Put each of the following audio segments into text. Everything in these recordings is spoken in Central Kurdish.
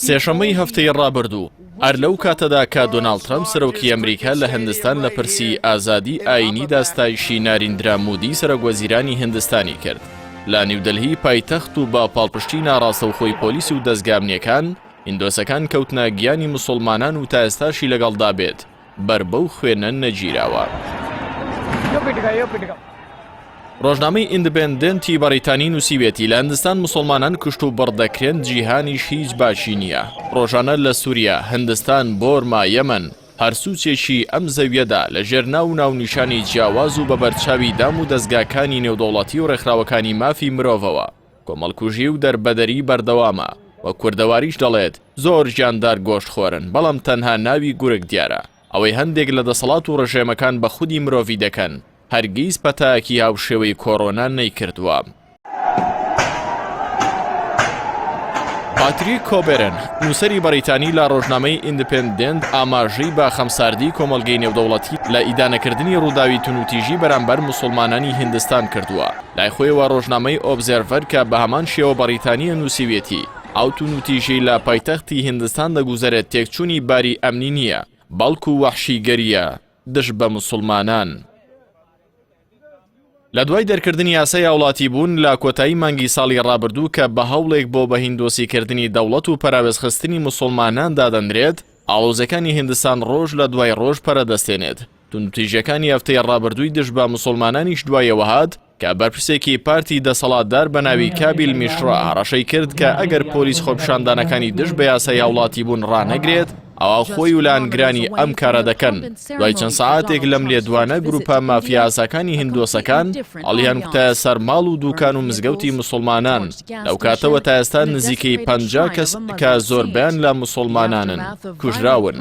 سێشەمەی هەفتەی ڕابردوو ئەر لەو کاتەدا کە دۆناڵد ترەمپ سەرۆکی ئەمریکا لە هیندستان لە پرسی ئازادی ئاینی داستایشی ناریندرا مودی سەرۆکوەزیرانی هیندستانی کرد لە نیودەلهی پایتەخت و با پاڵپشتی ناڕاستەوخۆی پۆلیس و دەستگامنیەکان هیندۆسەکان کەوتنە گیانی موسڵمانان و تا ئێستاشی لەگەڵدا بێت بەر بەو خوێنە نەگیراوە. ڕۆژنامەی ئیندپێندنتی بەریتانی نووسیوێتی لە هیندستان موسڵمانان کشت و بڕدەکرێن جیهانیش هیچ باشی نییە. ڕۆژانە لە سووریا، هیندستان، بۆرما، یەمەن هەرسوچێکی ئەم زەویەدا لە ژێر ناو ناونیشانی جیاواز و بە بەرچاوی دام و دەستگاکانی نێودەوڵەتی و ڕێکخراوەکانی مافی مرۆڤەوە کۆمەڵکوژی و دەربەدەری بەردەوامە وە کوردەواریش دەڵێت زۆر ژیاندار گۆشتخۆرن بەڵام تەنها ناوی گورگ دیارە ئەوەی هەندێک لە دەسەڵات و ڕژێمەکان بە خودی مرۆڤی دەکەن هەرگیز پەتایەکی هاوشێوەی کۆڕۆنا نەیکردووە. پاتریک کۆبێرن نووسەری بەریتانی لە ڕۆژنامەی ئیندپێندنت ئاماژەی بە خەمساردی کۆمەڵگەی نێودەوڵەتی لە ئیدانەکردنی ڕووداوی تونوتیژی بەرامبەر موسڵمانانی هیندستان کردووە. لای خۆیەوە ڕۆژنامەی ئۆبزێرڤەر کە بە هەمان شێوە بەریتانیە نووسیوێتی ئەو تونوتیژی لە پایتەختی هیندستان دەگوزارێت تێکچوونی باری ئەمنی نییە بەڵکو وەحشیگەریە دژ بە موسڵمانان. لە دوای دەرکردنی یاسای هاوڵاتی بوون لە کۆتایی مانگی ساڵی ڕابردوو کە بە هەوڵێک بۆ بە هیندۆسیکردنی دەوڵەت و پەراوێزخستنی موسڵمانان دادەنرێت ئاڵۆزەکانی هیندستان ڕۆژ لە دوای ڕۆژ پەرەدەستێنێت. تونوتیژەکانی هەفتەی ڕابردووی دژ بە موسڵمانانیش دوایەوە هات کە بەرپرسێکی پارتی دەسەڵاتدار بە ناوی کابیل میشرا هەڕەشەی کرد کە ئەگەر پۆلیس خۆپیشاندانەکانی دژ بە یاسای هاوڵاتی بوون ڕانەگرێت ئەوە خۆی و لایەنگرانی ئەم کارە دەکەن. دوای چەند سەعاتێک لەم لێدوانە گروپە مافیاسەکانی هیندۆسەکان ئەڵیان کوتایە سەر ماڵ و دوکان و مزگەوتی موسڵمانان. لەو کاتەوە تا ئێستا نزیکەی 50 کەس کە زۆربیان لە موسڵمانانن کوژراون.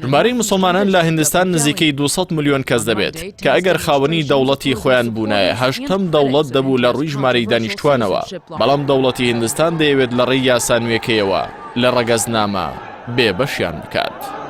ژمارەی موسڵمانان لە هیندستان نزیکەی 200 ملیۆن کەس دەبێت کە ئەگەر خاوەنی دەوڵەتی خۆیان بوونایە 8ەم دەوڵەت دەبوو لە ڕووی ژمارەی دانیشتوانەوە بەڵام دەوڵەتی هیندستان دەیەوێت لە ڕێی یاسا نوێکەیەوە لە ڕەگەزنامە بێبەشیان بکات.